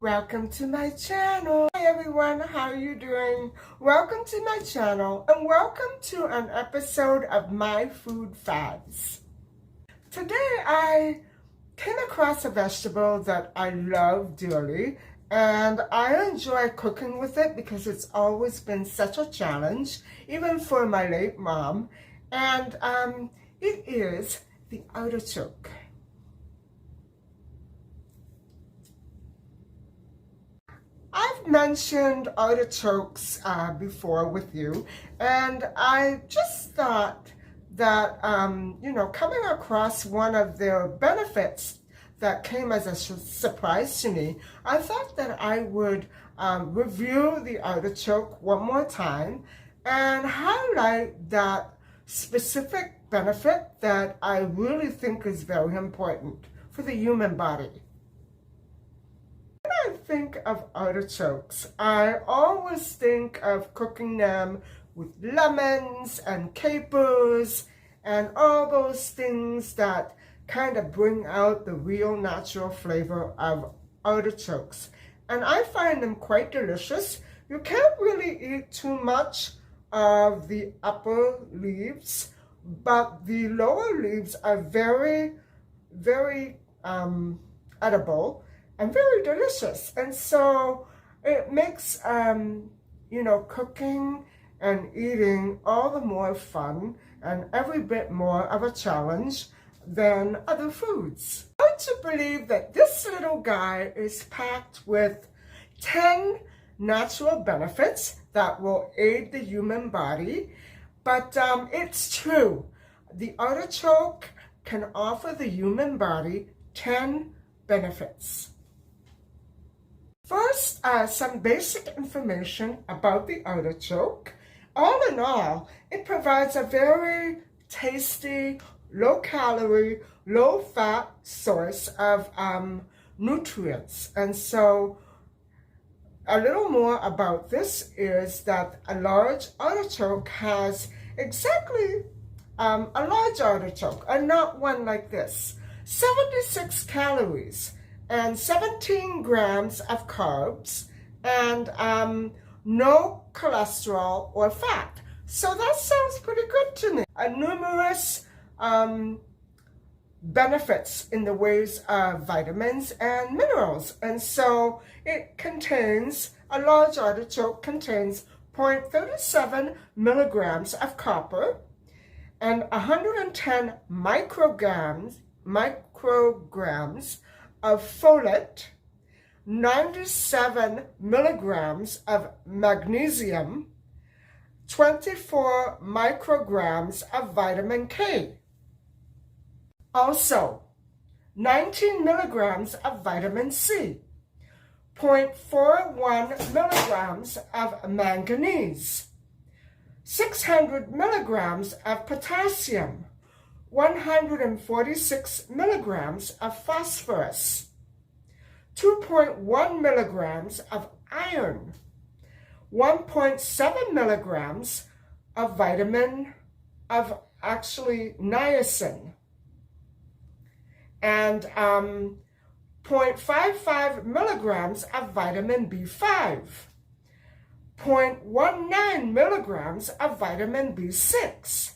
Welcome to my channel. Hi everyone, how are you doing? Welcome to my channel and welcome to an episode of My Food Fads. Today I came across a vegetable that I love dearly and I enjoy cooking with it because it's always been such a challenge, even for my late mom, and it is the artichoke. I've mentioned artichokes before with you, and I just thought that, coming across one of their benefits that came as a surprise to me, I thought that I would review the artichoke one more time and highlight that specific benefit that I really think is very important for the human body. When I think of artichokes, I always think of cooking them with lemons and capers and all those things that kind of bring out the real natural flavor of artichokes. And I find them quite delicious. You can't really eat too much of the upper leaves, but the lower leaves are very, very edible and very delicious. And so it makes, cooking and eating all the more fun and every bit more of a challenge than other foods. I want to believe that this little guy is packed with 10 natural benefits that will aid the human body, but it's true. The artichoke can offer the human body 10 benefits. First, some basic information about the artichoke. All in all, it provides a very tasty, low-calorie, low-fat source of nutrients. And so a little more about this is that a large artichoke has exactly a large artichoke, and not one like this, 76 calories and 17 grams of carbs and no cholesterol or fat. So that sounds pretty good to me. Numerous benefits in the ways of vitamins and minerals. And so it contains, a large artichoke contains 0.37 milligrams of copper and 110 micrograms of folate, 97 milligrams of magnesium, 24 micrograms of vitamin K. Also, 19 milligrams of vitamin C, 0.41 milligrams of manganese, 600 milligrams of potassium, 146 milligrams of phosphorus, 2.1 milligrams of iron, 1.7 milligrams of niacin, and 0.55 milligrams of vitamin B5, 0.19 milligrams of vitamin B6,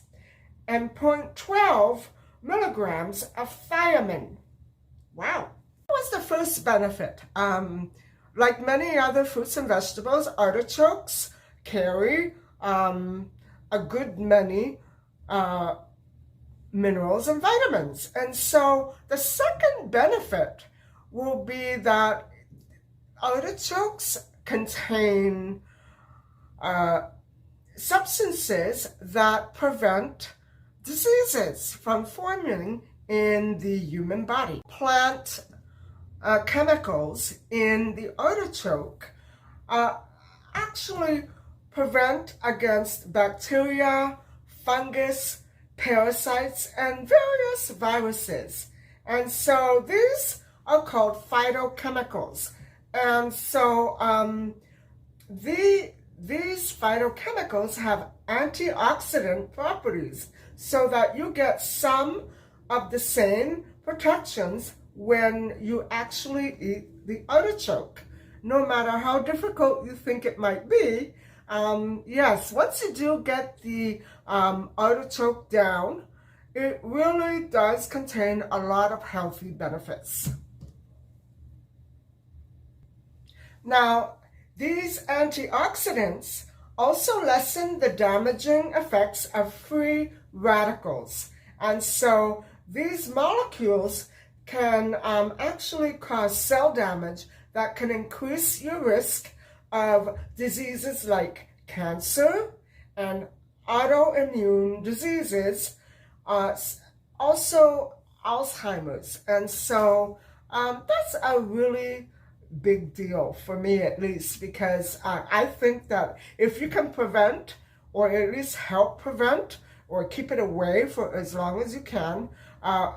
and 0.12 milligrams of thiamine. Wow. What was the first benefit? Like many other fruits and vegetables, artichokes carry a good many minerals and vitamins. And so the second benefit will be that artichokes contain substances that prevent diseases from forming in the human body. Plant chemicals in the artichoke actually prevent against bacteria, fungus, parasites, and various viruses. And so these are called phytochemicals. And so these phytochemicals have antioxidant properties, so that you get some of the same protections when you actually eat the artichoke. no matter how difficult you think it might be, yes, once you do get the artichoke down, it really does contain a lot of healthy benefits. Now, these antioxidants also lessen the damaging effects of free radicals. And so these molecules can actually cause cell damage that can increase your risk of diseases like cancer and autoimmune diseases, also Alzheimer's. And so that's a really big deal for me, at least, because I think that if you can prevent, or at least help prevent, or keep it away for as long as you can,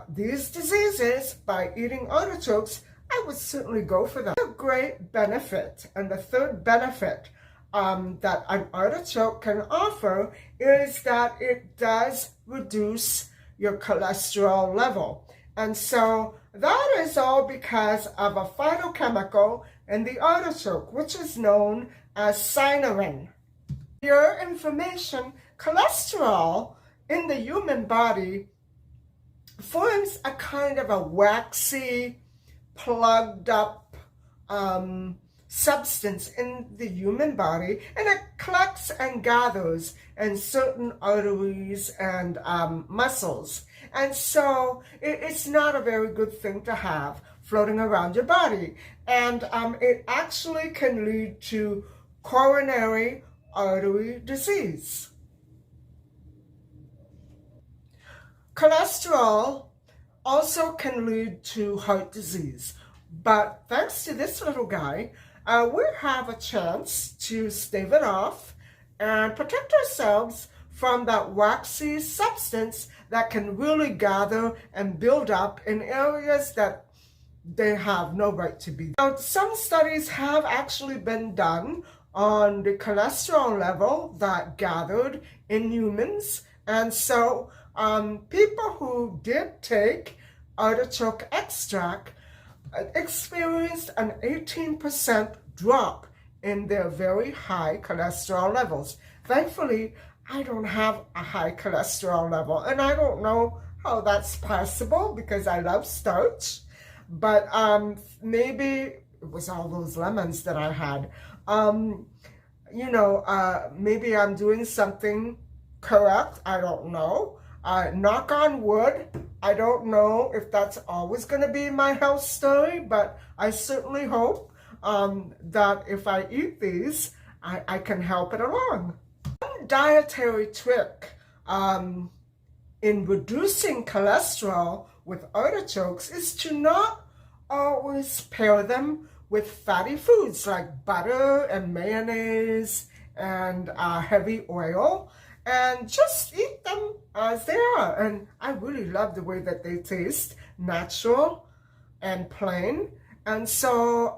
these diseases by eating artichokes, I would certainly go for that. A great benefit, and the third benefit that an artichoke can offer is that it does reduce your cholesterol level. And so that is all because of a phytochemical in the artichoke, which is known as cynarin. For your information, cholesterol in the human body forms a kind of a waxy, plugged up substance in the human body, and it collects and gathers in certain arteries and muscles. And so it's not a very good thing to have floating around your body. And it actually can lead to coronary artery disease. Cholesterol also can lead to heart disease. But thanks to this little guy, we have a chance to stave it off and protect ourselves from that waxy substance that can really gather and build up in areas that they have no right to be. Now, some studies have actually been done on the cholesterol level that gathered in humans. And so people who did take artichoke extract experienced an 18% drop in their very high cholesterol levels. Thankfully, I don't have a high cholesterol level, and I don't know how that's possible because I love starch, but maybe it was all those lemons that I had. Maybe I'm doing something correct, I don't know. Knock on wood, I don't know if that's always going to be my health story, but I certainly hope that if I eat these, I can help it along. One dietary trick in reducing cholesterol with artichokes is to not always pair them with fatty foods like butter and mayonnaise and heavy oil, and just eat them as they are. And I really love the way that they taste, natural and plain. And so,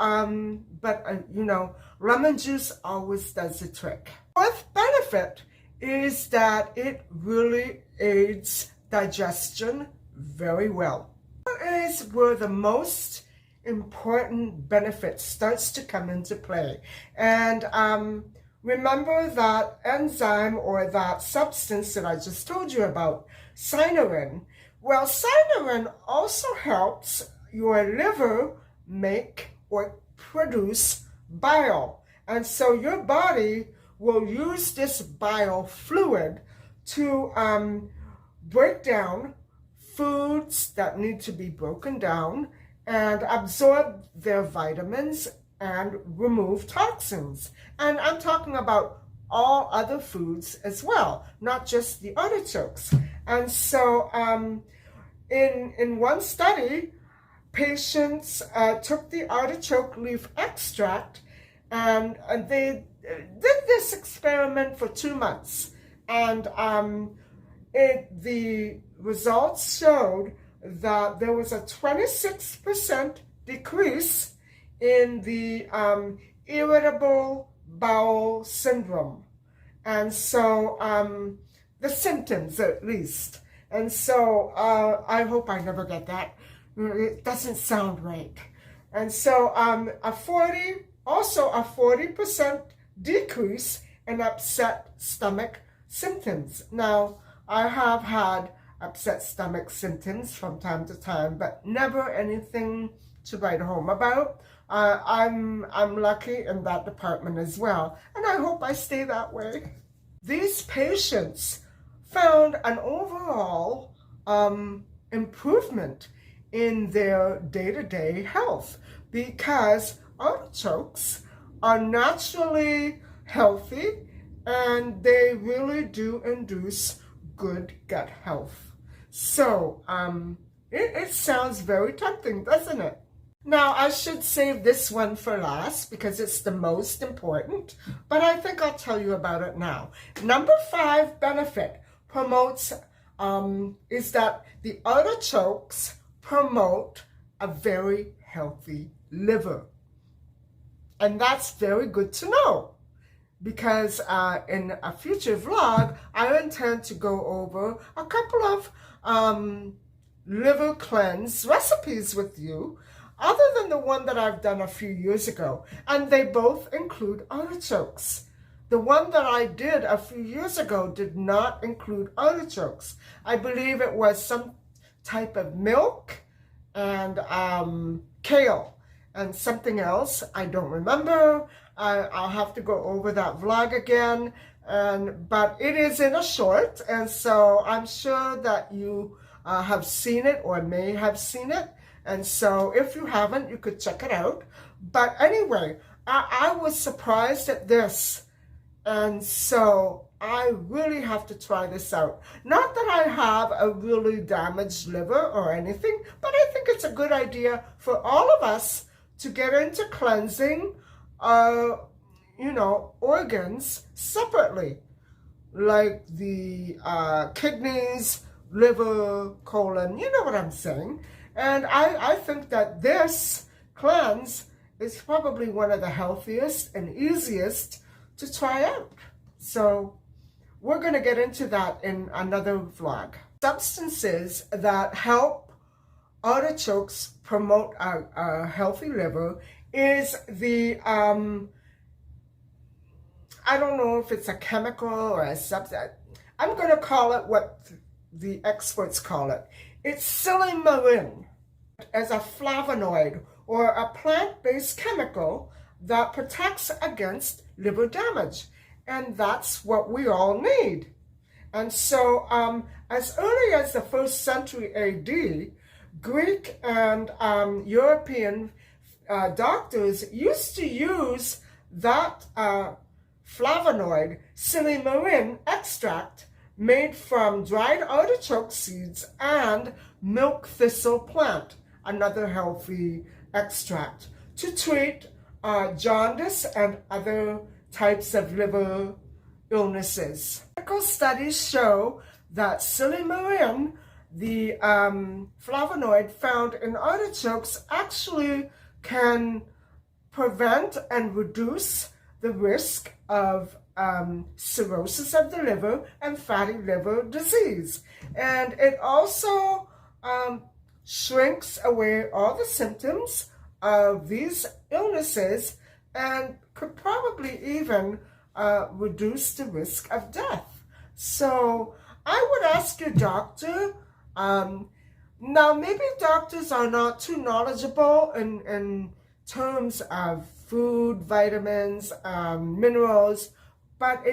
lemon juice always does the trick. Fourth benefit is that it really aids digestion very well. That is where the most important benefit starts to come into play. And remember that enzyme, or that substance that I just told you about, cynarin. Well, cynarin also helps your liver make or produce bile. And so your body will use this bile fluid to break down foods that need to be broken down and absorb their vitamins and remove toxins. And I'm talking about all other foods as well, not just the artichokes. And so in one study, patients took the artichoke leaf extract, and they did this experiment for 2 months. And the results showed that there was a 26% decrease in the irritable bowel syndrome. And so the symptoms, at least. And so I hope I never get that. It doesn't sound right. And so a 40 also a 40% decrease in upset stomach symptoms. Now, I have had upset stomach symptoms from time to time, but never anything to write home about. I'm lucky in that department as well, and I hope I stay that way. These patients found an overall improvement in their day-to-day health because artichokes are naturally healthy and they really do induce good gut health. So it sounds very tempting, doesn't it? Now, I should save this one for last because it's the most important, but I think I'll tell you about it now. Number 5 benefit promotes is that the artichokes promote a very healthy liver. And that's very good to know because in a future vlog, I intend to go over a couple of liver cleanse recipes with you other than the one that I've done a few years ago. And they both include artichokes. The one that I did a few years ago did not include artichokes. I believe it was some type of milk and kale and something else. I don't remember. I'll have to go over that vlog again. But it is in a short, and so I'm sure that you have seen it or may have seen it. And so if you haven't, you could check it out. But anyway, I was surprised at this. And so I really have to try this out. Not that I have a really damaged liver or anything, but I think it's a good idea for all of us to get into cleansing organs separately, like the kidneys, liver, colon, you know what I'm saying. And I think that this cleanse is probably one of the healthiest and easiest to try out. So we're going to get into that in another vlog. Substances that help artichokes promote a healthy liver is the, I don't know if it's a chemical or a substance. I'm going to call it what the experts call it. It's silymarin as a flavonoid or a plant-based chemical that protects against liver damage. And that's what we all need. And so as early as the 1st century AD, Greek and European doctors used to use that flavonoid, silymarin extract, made from dried artichoke seeds and milk thistle plant, another healthy extract, to treat jaundice and other types of liver illnesses. Medical studies show that silymarin, the flavonoid found in artichokes, actually can prevent and reduce the risk of cirrhosis of the liver and fatty liver disease. And it also shrinks away all the symptoms of these illnesses and could probably even reduce the risk of death. So I would ask your doctor, now maybe doctors are not too knowledgeable in terms of food, vitamins, minerals, but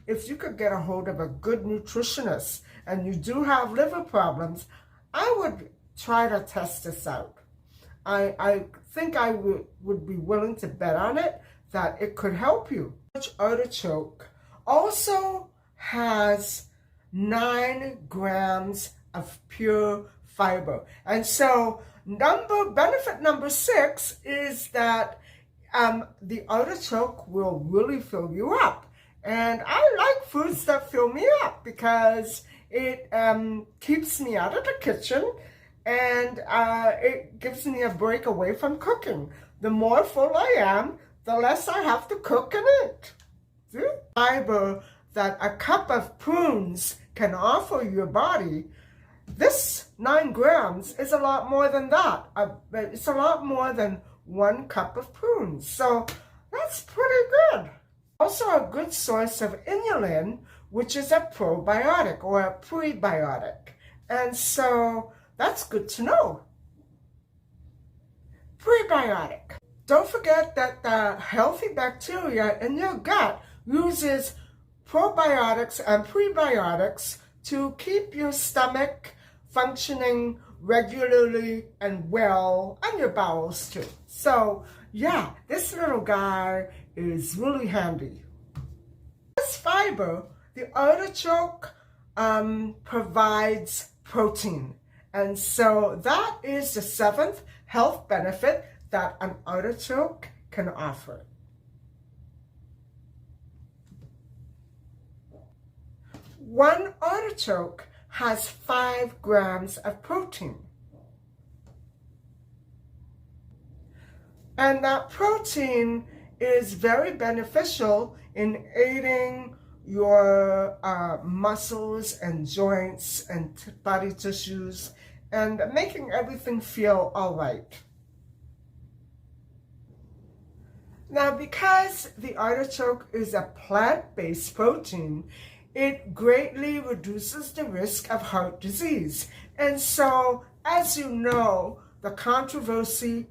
if you could get a hold of a good nutritionist and you do have liver problems, I would try to test this out. I think I would be willing to bet on it that it could help you. Artichoke also has 9 grams of pure fiber. And so benefit number 6 is that the artichoke will really fill you up. And I like foods that fill me up because it keeps me out of the kitchen and it gives me a break away from cooking. The more full I am, the less I have to cook and eat. See? Fiber that a cup of prunes can offer your body, this 9 grams is a lot more than that. It's a lot more than 1 cup of prunes. So That's pretty good. Also a good source of inulin, which is a probiotic or a prebiotic. And so that's good to know. Prebiotic. Don't forget that the healthy bacteria in your gut uses probiotics and prebiotics to keep your stomach functioning regularly and well, and your bowels too. So yeah, this little guy is really handy. This fiber, the artichoke provides protein. And so that is the 7th health benefit that an artichoke can offer. One artichoke has 5 grams of protein. And that protein is very beneficial in aiding your muscles and joints and body tissues and making everything feel all right. Now, because the artichoke is a plant-based protein, it greatly reduces the risk of heart disease. And so, as you know, the controversy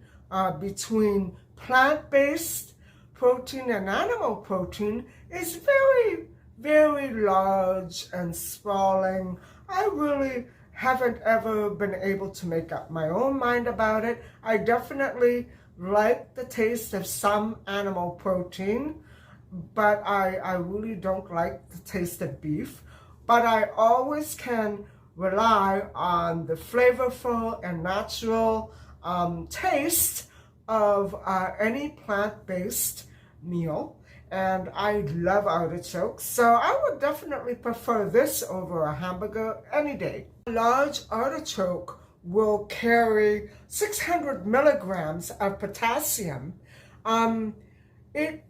between plant-based protein and animal protein is very, very large and sprawling. I really haven't ever been able to make up my own mind about it. I definitely like the taste of some animal protein, but I really don't like the taste of beef. But I always can rely on the flavorful and natural taste of any plant-based meal. And I love artichokes, so I would definitely prefer this over a hamburger any day. A large artichoke will carry 600 milligrams of potassium. It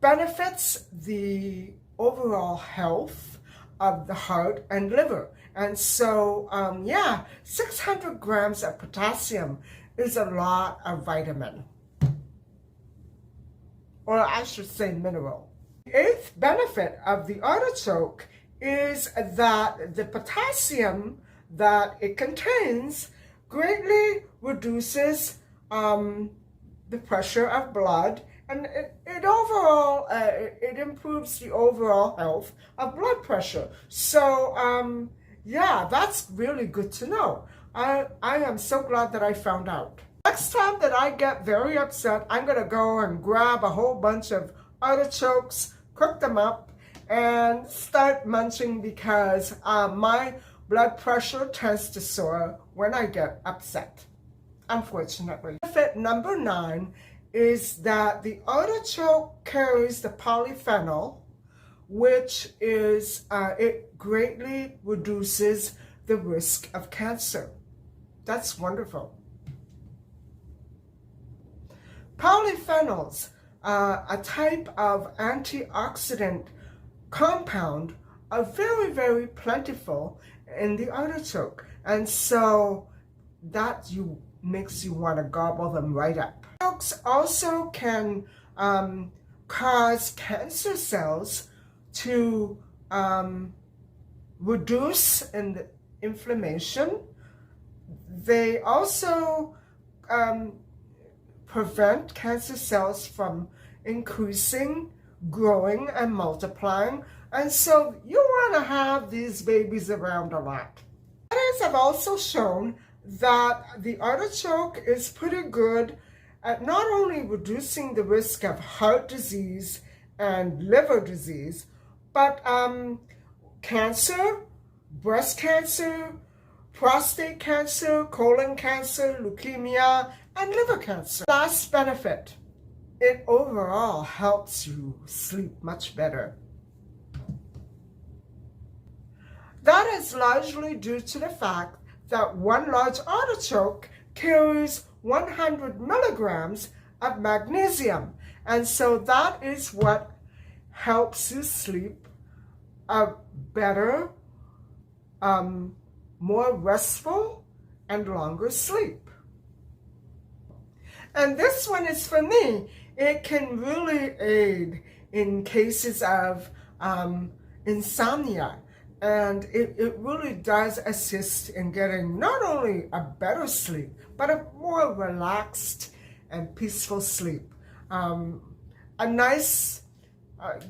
benefits the overall health of the heart and liver. And so, yeah, 600 grams of potassium is a lot of vitamin. Or I should say mineral. The 8th benefit of the artichoke is that the potassium that it contains greatly reduces the pressure of blood, and it overall it improves the overall health of blood pressure. So yeah, that's really good to know. I am so glad that I found out. Next time that I get very upset, I'm gonna go and grab a whole bunch of artichokes, cook them up, and start munching because my blood pressure tends to soar when I get upset, unfortunately. Benefit number 9 is that the artichoke carries the polyphenol, which is, it greatly reduces the risk of cancer. That's wonderful. Polyphenols, a type of antioxidant compound, are very, very plentiful in the artichoke, and so that makes you want to gobble them right up. Artichokes also can cause cancer cells to reduce in the inflammation. They also prevent cancer cells from increasing, growing, and multiplying. And so you want to have these babies around a lot. Studies have also shown that the artichoke is pretty good at not only reducing the risk of heart disease and liver disease, but cancer, breast cancer, prostate cancer, colon cancer, leukemia, and liver cancer. Last benefit, it overall helps you sleep much better. That is largely due to the fact that one large artichoke carries 100 milligrams of magnesium. And so that is what helps you sleep a better, more restful, and longer sleep. And this one is for me. It can really aid in cases of insomnia. And it really does assist in getting not only a better sleep, but a more relaxed and peaceful sleep. A nice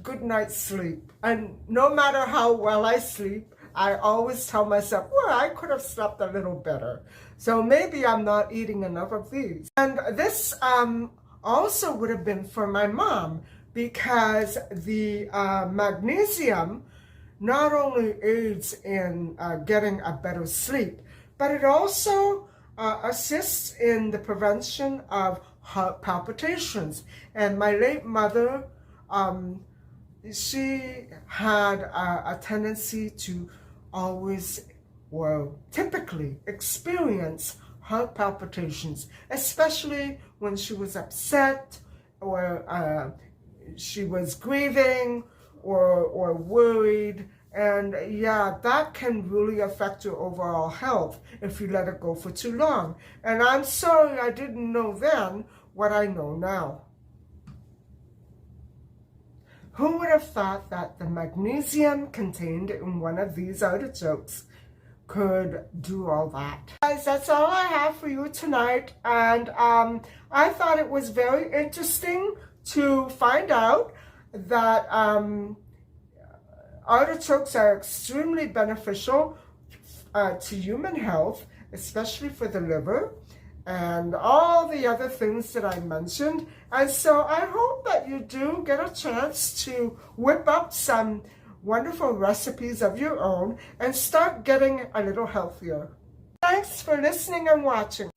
good night's sleep. And no matter how well I sleep, I always tell myself, well, I could have slept a little better. So maybe I'm not eating enough of these. And this also would have been for my mom, because the magnesium not only aids in getting a better sleep, but it also assists in the prevention of heart palpitations. And my late mother, she had a tendency to always, well, typically experience heart palpitations, especially when she was upset, or she was grieving, or worried. And yeah, that can really affect your overall health if you let it go for too long. And I'm sorry I didn't know then what I know now. Who would have thought that the magnesium contained in one of these artichokes could do all that? Guys, that's all I have for you tonight. And I thought it was very interesting to find out that artichokes are extremely beneficial to human health, especially for the liver and all the other things that I mentioned. And so I hope that you do get a chance to whip up some wonderful recipes of your own and start getting a little healthier. Thanks for listening and watching.